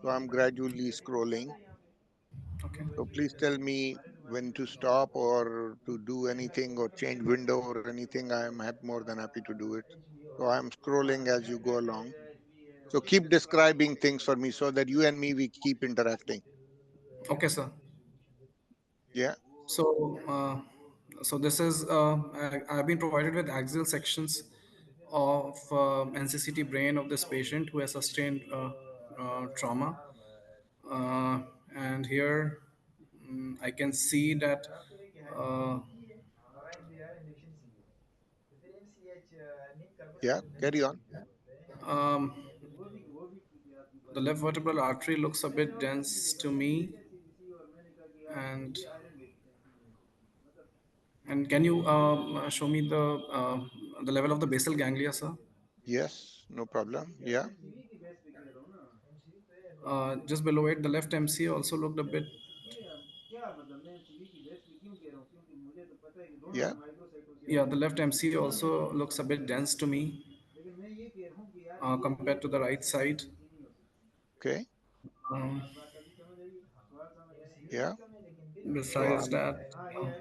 So I'm gradually scrolling. Okay. So please tell me when to stop or to do anything or change window or anything. I am more than happy to do it. So I'm scrolling as you go along. So keep describing things for me so that you and me we keep interacting. Okay, sir. Yeah. So, so this is I've been provided with axial sections of NCCT brain of this patient who has sustained trauma, uh, and here I can see that uh, Yeah. Carry on. um, the left vertebral artery looks a bit dense to me, and can you show me the level of the basal ganglia, sir? Yes. No problem. Yeah. Just below it, the left MC also looked a bit. Yeah. Yeah, the left MC also looks a bit dense to me compared to the right side. Okay. Um, Yeah. So Besides I'm that,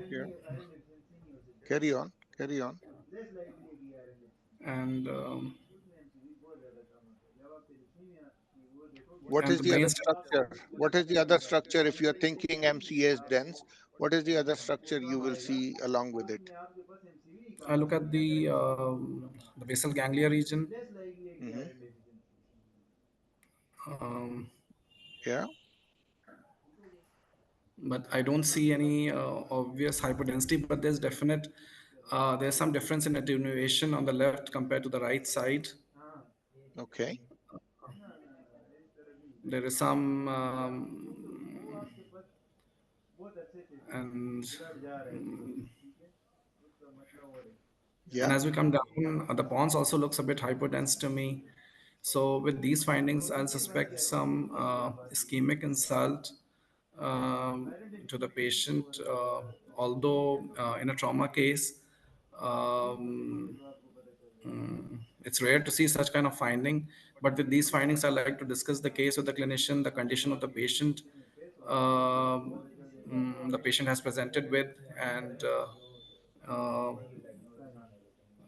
here. Carry on. Carry on. and What is the the brain other stem. structure? What is the other structure? If you're thinking MCA is dense, what is the other structure you will see along with it? I look at the basal ganglia region, Hmm. um, Yeah. but I don't see any obvious hypodensity. But there's some difference in attenuation on the left compared to the right side. Okay. There is some and Yeah. and as we come down, the pons also looks a bit hypodense to me. So with these findings, I'll suspect some ischemic insult to the patient. Although in a trauma case, um, it's rare to see such kind of finding. But with these findings, I like to discuss the case with the clinician, the condition of the patient, the patient has presented with, and uh,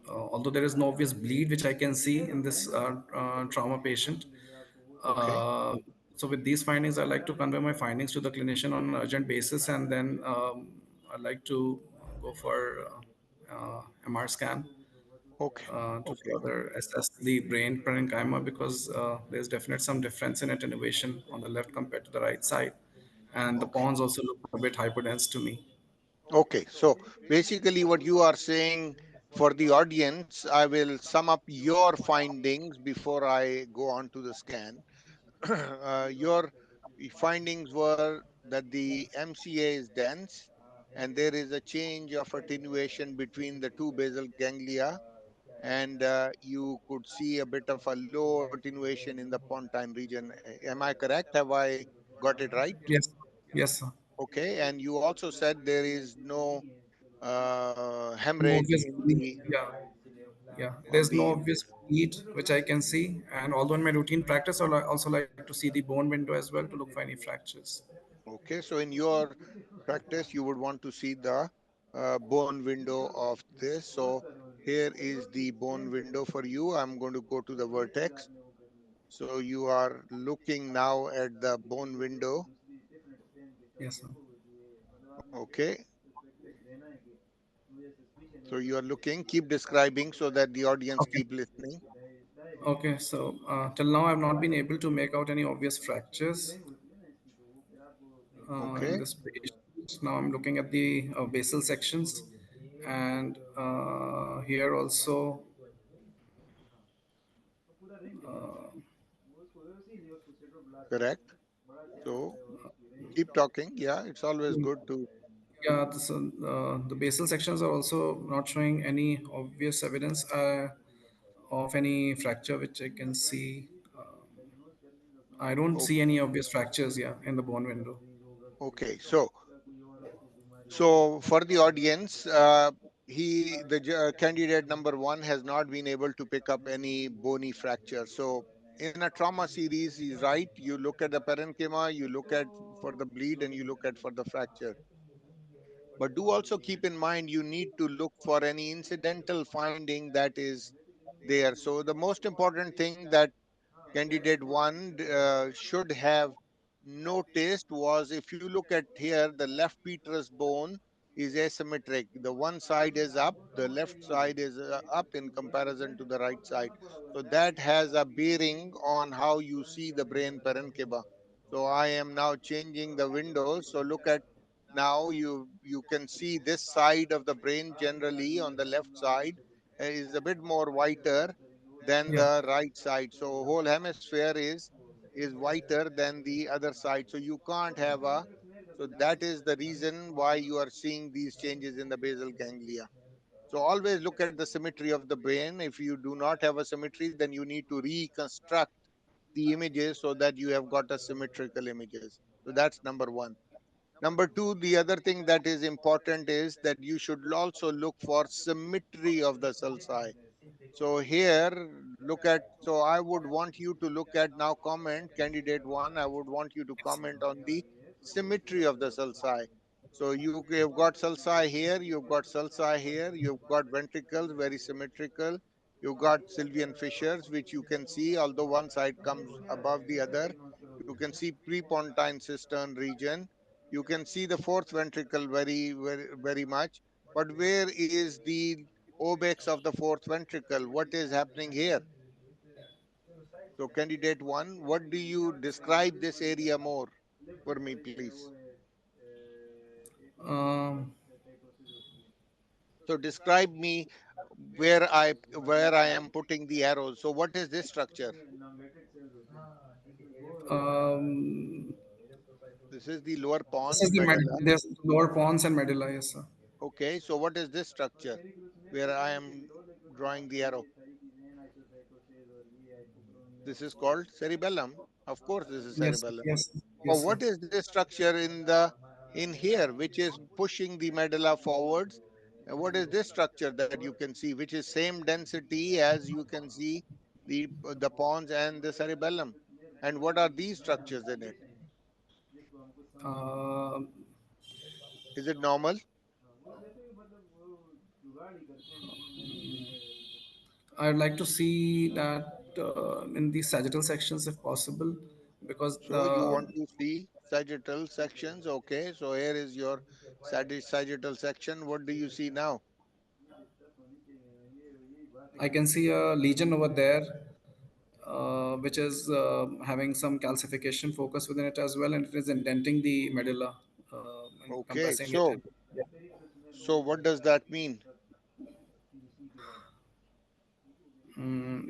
although there is no obvious bleed which I can see in this trauma patient. Okay. Uh, so with these findings, I like to convey my findings to the clinician on an urgent basis, and then I like to go for MR scan Okay. to Okay. further assess the brain parenchyma because there's definite some difference in attenuation on the left compared to the right side, and the Okay. pons also look a bit hypodense to me. Okay. So basically, what you are saying for the audience, I will sum up your findings before I go on to the scan. Your findings were that the MCA is dense and there is a change of attenuation between the two basal ganglia, and you could see a bit of a low attenuation in the pontine region. Am I correct? Have I got it right? Yes, yes, sir. Okay. And you also said there is no No hemorrhage obvious in bleed. the Yeah, yeah. on There's no the obvious bleed which I can see, and although in my routine practice, I also like to see the bone window as well to look for any fractures. Okay. So in your practice, you would want to see the bone window of this. So here is the bone window for you. I'm going to go to the vertex. So you are looking now at the bone window. Yes, sir. Okay. So you are looking, keep describing so that the audience Okay. keep listening. Okay. So till now, I've not been able to make out any obvious fractures in Okay. this patient. Now I'm looking at the basal sections, and here also. Correct. So keep talking. Yeah, it's always good to. Yeah, the basal sections are also not showing any obvious evidence of any fracture which I can see. I don't o- see any obvious fractures, yeah, in the bone window. Okay. So for the audience, the candidate number one has not been able to pick up any bony fracture. So in a trauma series, he's right. You look at the parenchyma, you look at for the bleed, and you look at for the fracture. But do also keep in mind you need to look for any incidental finding that is there. So the most important thing that candidate one should have noticed was, if you look at here, the left petrous bone is asymmetric. The one side is up, the left side is up in comparison to the right side. So that has a bearing on how you see the brain parenchyma. So I am now changing the windows. So look at, now you can see this side of the brain generally on the left side is a bit more whiter than Yeah. the right side. So whole hemisphere is whiter than the other side. So you can't have a, so that is the reason why you are seeing these changes in the basal ganglia. So always look at the symmetry of the brain. If you do not have a symmetry, then you need to reconstruct the images so that you have got a symmetrical images. So that's number one. Number two, the other thing that is important is that you should also look for symmetry of the sulci. So here, look at, so I would want you to look at now, comment, candidate one, I would want you to comment on the symmetry of the sulci. So you've got sulci here, you've got sulci here, you've got ventricles, very symmetrical. You've got sylvian fissures, which you can see, although one side comes above the other. You can see prepontine cistern region. You can see the fourth ventricle very much. But where is the obex of the fourth ventricle? What is happening here? So, candidate one, what do you describe this area more for me, please? Um, So, describe me where I am putting the arrows. So, what is this structure? um, This is the lower this pons is the medulla. there's lower pons and medulla, yes, sir. Okay, so what is this structure where I am drawing the arrow? This is called cerebellum. Of course, this is Yes, cerebellum. yes, Or yes, sir. what is this structure in here, which is pushing the medulla forwards? And what is this structure that you can see, which is same density as you can see the pons and the cerebellum? And what are these structures in it? Uh, Is it normal? I'd like to see that in the sagittal sections if possible, because So you want to see sagittal sections? Okay, so here is your sagittal section. What do you see now? I can see a lesion over there, which is having some calcification focus within it as well, and it is indenting the medulla and Okay, compressing it. And yeah. so what does that mean?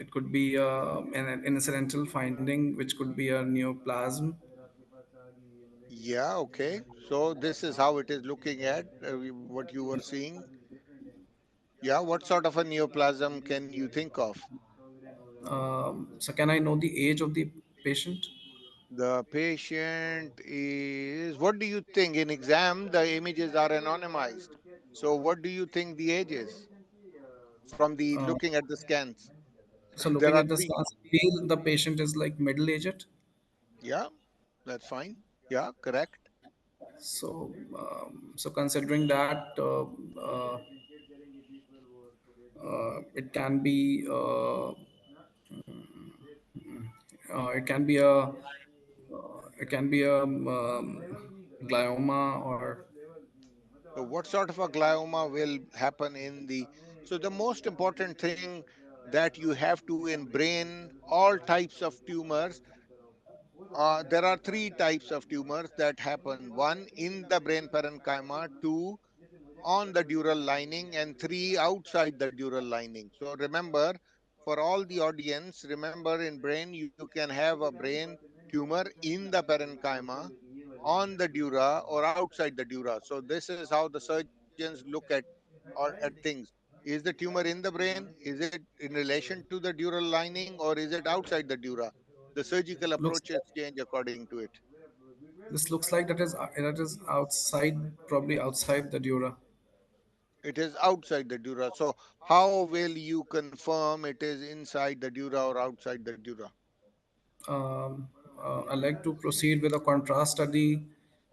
It could be an incidental finding, which could be a neoplasm. Yeah, okay. So this is how it is looking at what you were seeing. Yeah, what sort of a neoplasm can you think of? So, can I know the age of the patient? The patient is, what do you think? In exam, the images are anonymized. So what do you think the age is from the Uh, looking at the scans? so, There looking are at the three. scans, feel the patient is like middle aged. Yeah, that's fine. Yeah, correct. So considering that, it can be it can be a glioma or So what sort of a glioma will happen in the, so the most important thing that you have to in brain, all types of tumors, there are three types of tumors that happen. One, in the brain parenchyma. Two, on the dural lining. And three, outside the dural lining. So remember, for all the audience, remember, in brain you can have a brain tumor in the parenchyma, on the dura, or outside the dura. So this is how the surgeons look at things. Is the tumor in the brain? Is it in relation to the dural lining, or is it outside the dura? The surgical looks approaches change according to it. this looks like that is outside, probably outside the dura. It is outside the dura. So how will you confirm it is inside the dura or outside the dura? um, I like to proceed with a contrast study,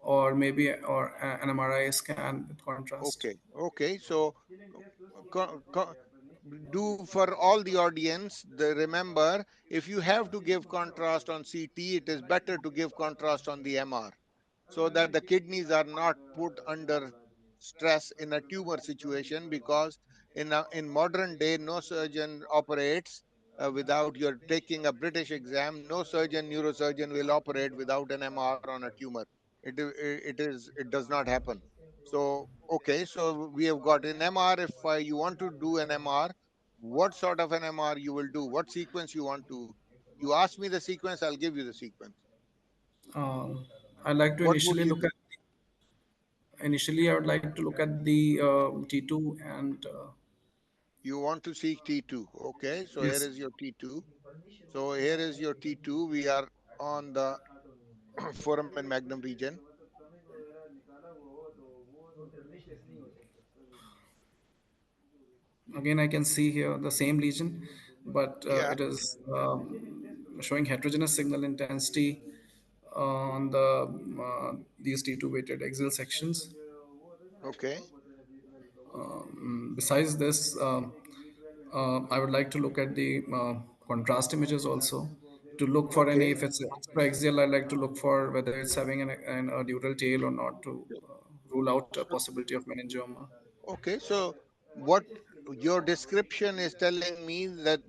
or maybe an MRI scan with contrast. Okay, okay. So co- co- do for all the audience, remember, if you have to give contrast on CT, it is better to give contrast on the MR, so that the kidneys are not put under stress in a tumor situation, because in modern day no surgeon operates without you're taking a British exam. No surgeon, neurosurgeon will operate without an MR on a tumor. It does not happen. So okay, so we have got an MR. If you want to do an MR, what sort of an MR you will do, what sequence you want to, you ask me the sequence, I'll give you the sequence. Um, I like to What would initially you look do? at initially I would like to look at the T2 and You want to see T2. Okay, so here yes. is your T2. So here is your T2. We are on the foramen magnum region. Again, I can see here the same lesion, but Yeah. it is showing heterogeneous signal intensity on the these T2 weighted axial sections. Okay. Besides this, I would like to look at the contrast images also to look for any, Okay. if it's extraaxial, I like to look for whether it's having a dural tail or not to rule out a possibility of meningioma. Okay. So what your description is telling me that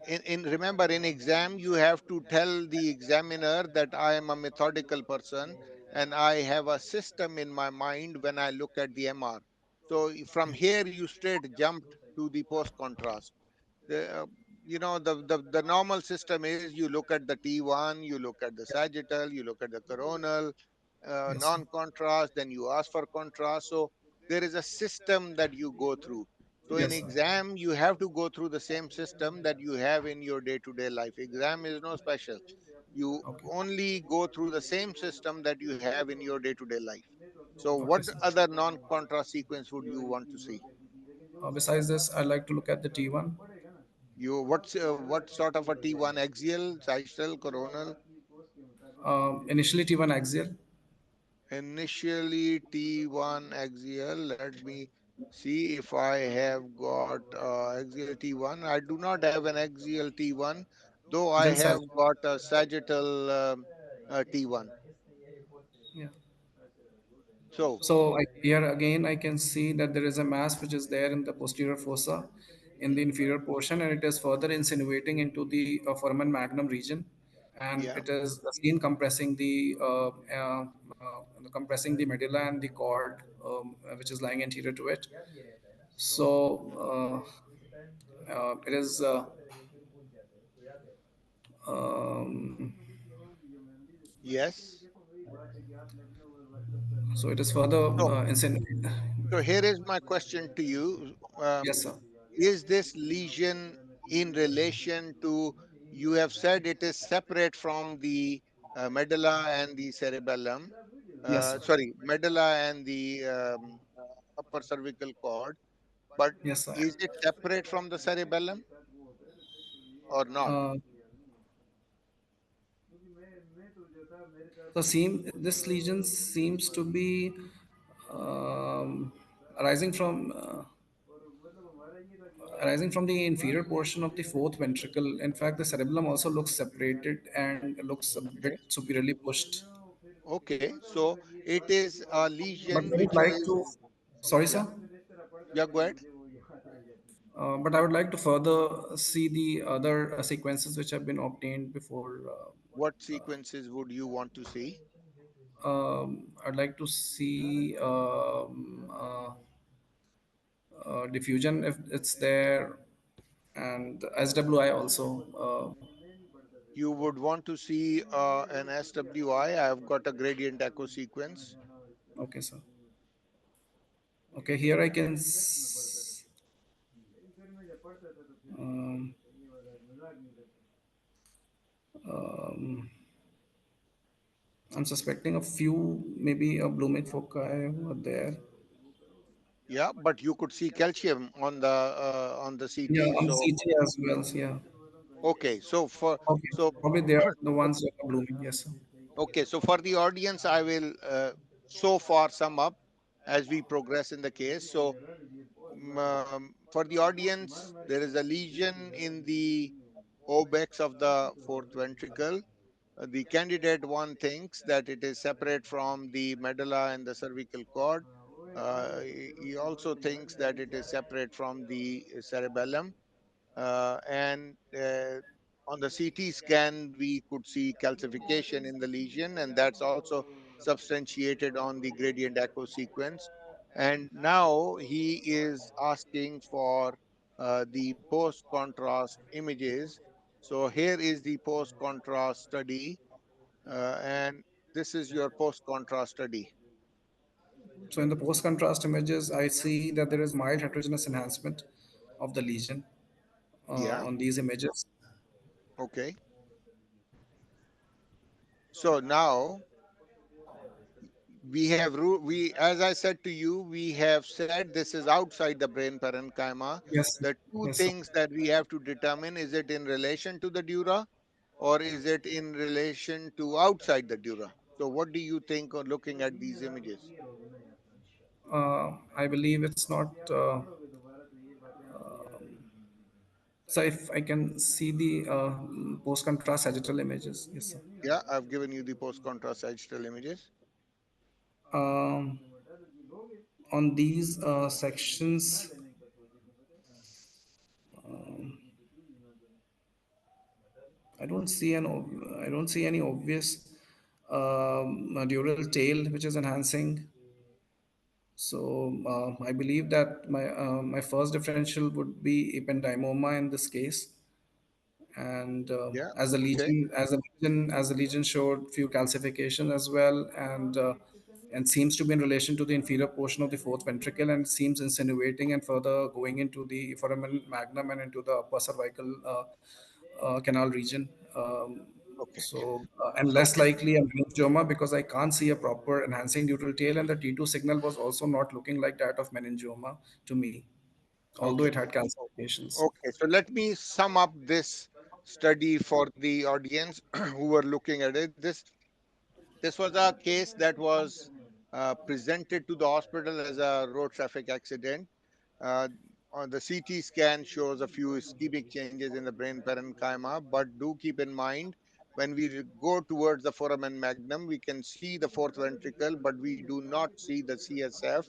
in remember, in exam you have to tell the examiner that I am a methodical person and I have a system in my mind when I look at the MR. So from here you straight jumped to the post contrast. The the normal system is you look at the T1, you look at the sagittal, you look at the coronal, Yes, sir. non-contrast, then you ask for contrast. So there is a system that you go through. So in Yes, sir. exam, you have to go through the same system that you have in your day-to-day life. Exam is no special. You Okay. only go through the same system that you have in your day-to-day life. So Okay, what sir. other non-contrast sequence would you want to see? Besides this, I like to look at the T1. What sort of a T1, axial, sagittal, coronal? Initially T1 axial. Initially T1 axial. Let me see if I have got axial T1. I do not have an axial T1, though I Then have sag. got a sagittal T1. Yeah. So, So here again, I can see that there is a mass which is there in the posterior fossa in the inferior portion, and it is further insinuating into the foramen magnum region, and yeah, it is seen compressing the medulla and the cord, which is lying anterior to it. So it is. Um, yes. so it is further So, insinuating. so here is my question to you. Yes, sir. Is this lesion in relation to, you have said it is separate from the medulla and the cerebellum, Yes, sir. sorry, medulla and the upper cervical cord, but Yes, sir. is it separate from the cerebellum or not? Uh, this lesion seems to be um, arising from uh, arising from the inferior portion of the fourth ventricle. In fact, the cerebellum also looks separated and looks a bit Okay. superiorly pushed. Okay. So it is a But lesion I would which like to, is, sorry, yeah, sir. yeah, go ahead. But I would like to further see the other sequences which have been obtained before. What sequences would you want to see? I'd like to see diffusion if it's there, and SWI also. You would want to see an SWI. I have got a gradient echo sequence. Okay, sir. Okay, here I can. Um, um, I'm suspecting a few, maybe a Blumate foci over there. Yeah, but you could see calcium on the Yeah, CT. on So CT as well. Yeah. Okay, so for Okay, so probably they are the ones that are blooming. Yes, sir. okay, so for the audience, I will so far sum up as we progress in the case. So for the audience, there is a lesion in the obex of the fourth ventricle. The candidate one thinks that it is separate from the medulla and the cervical cord. He also thinks that it is separate from the cerebellum. And on the CT scan, we could see calcification in the lesion, and that's also substantiated on the gradient echo sequence. And now he is asking for the post contrast images. So here is the post contrast study, and this is your post contrast study. So in the post contrast images, I see that there is mild heterogeneous enhancement of the lesion Yeah. on these images. Okay. So now we have we, as I said to you, we have said this is outside the brain parenchyma. Yes, The two yes, sir. things that we have to determine, is it in relation to the dura or is it in relation to outside the dura? So what do you think on looking at these images? I believe it's not. So if I can see the post contrast sagittal images, yes, sir. Yeah, I've given you the post contrast sagittal images. Um, on these sections, I don't see any obvious dural tail which is enhancing. So I believe that my first differential would be ependymoma in this case, and Yeah. as the Okay. legion showed few calcification as well, and seems to be in relation to the inferior portion of the fourth ventricle, and seems insinuating and further going into the foramen magnum and into the upper cervical canal region. Okay. And less Okay. likely a meningioma, because I can't see a proper enhancing dural tail, and the T2 signal was also not looking like that of meningioma to me, although Okay. it had calcifications. Okay. So let me sum up this study for the audience who were looking at it. This was a case that was presented to the hospital as a road traffic accident. Uh, on the CT scan shows a few ischemic changes in the brain parenchyma, but do keep in mind when we go towards the foramen magnum, we can see the fourth ventricle, but we do not see the CSF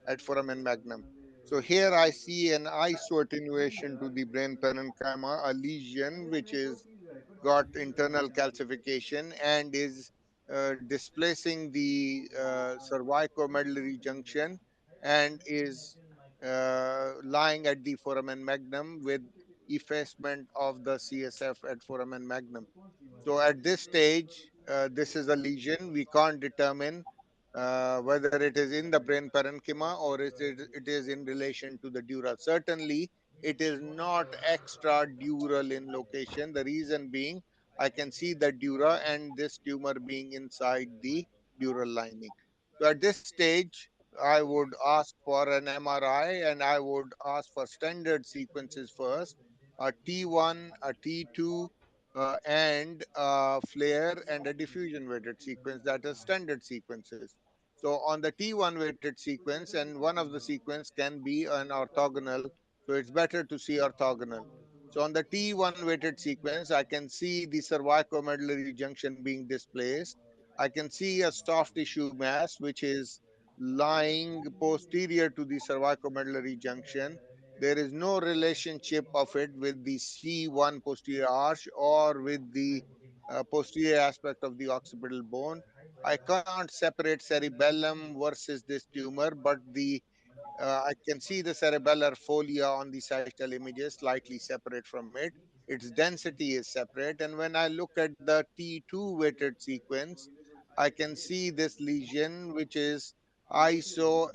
at foramen magnum. So here I see an isoattenuation to the brain parenchyma, a lesion which is got internal calcification and is displacing the cervicomedullary junction and is lying at the foramen magnum with effacement of the CSF at foramen magnum. So at this stage, this is a lesion. We can't determine whether it is in the brain parenchyma or it is in relation to the dura. Certainly, it is not extra dural in location. The reason being, I can see the dura and this tumor being inside the dural lining. So at this stage, I would ask for an MRI and I would ask for standard sequences first, a T1, a T2, and a flare and a diffusion weighted sequence, that is standard sequences. So on the T1 weighted sequence, and one of the sequence can be an orthogonal, so it's better to see orthogonal. So on the T1 weighted sequence, I can see the cervicomedullary junction being displaced. I can see a soft tissue mass which is lying posterior to the cervicomedullary junction. There is no relationship of it with the C1 posterior arch or with the posterior aspect of the occipital bone. I can't separate cerebellum versus this tumor, but the I can see the cerebellar folia on the sagittal images slightly separate from it. Its density is separate. And when I look at the T2 weighted sequence, I can see this lesion, which is iso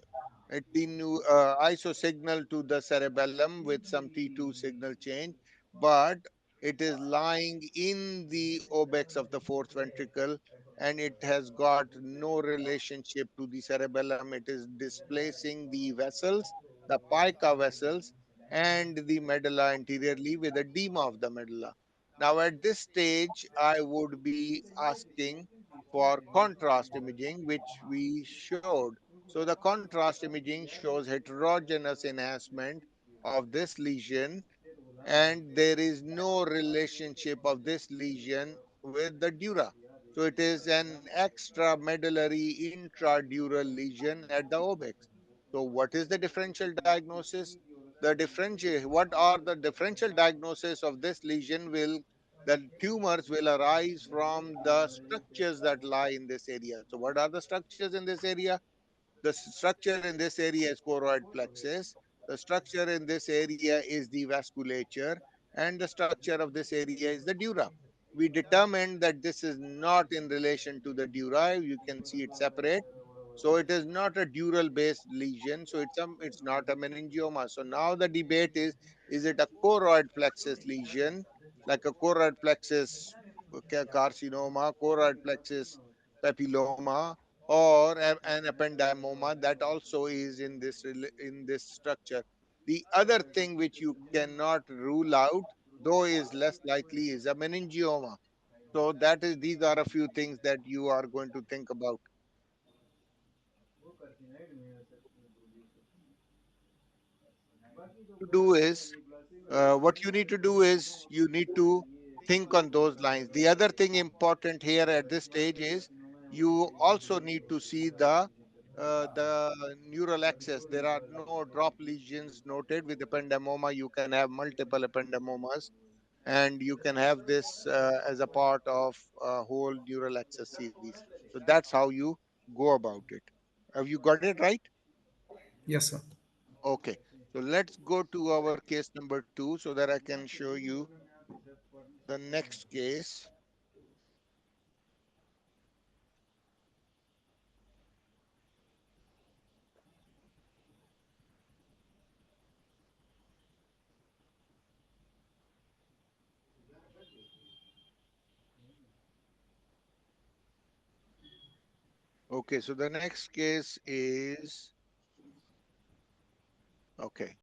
iso signal to the cerebellum with some T2 signal change, but it is lying in the obex of the fourth ventricle and it has got no relationship to the cerebellum. It is displacing the vessels, the pica vessels, and the medulla anteriorly with edema of the medulla. Now, at this stage, I would be asking for contrast imaging, which we showed. So, the contrast imaging shows heterogeneous enhancement of this lesion, and there is no relationship of this lesion with the dura. So it is an extramedullary intradural lesion at the obex. So what is the differential diagnosis? The differential, what are the differential diagnosis of this lesion? Will the tumors will arise from the structures that lie in this area. So what are the structures in this area? The structure in this area is choroid plexus. The structure in this area is the vasculature, and the structure of this area is the dura. We determined that this is not in relation to the dura. You can see it separate. So it is not a dural based lesion. So it's not a meningioma. So now the debate is it a choroid plexus lesion, like a choroid plexus carcinoma, choroid plexus papilloma, or an ependymoma that also is in this structure. The other thing which you cannot rule out, though is less likely, is a meningioma. So that is these are a few things that you are going to think about. To do is what you need to do is you need to think on those lines. The other thing important here at this stage is you also need to see the neural axis. There are no drop lesions noted with ependymoma. You can have multiple ependymomas, and you can have this as a part of a whole neural axis series. So that's how you go about it. Have you got it right? Yes, sir. Okay. So let's go to our case number 2 so that I can show you the next case. Okay, so the next case is okay.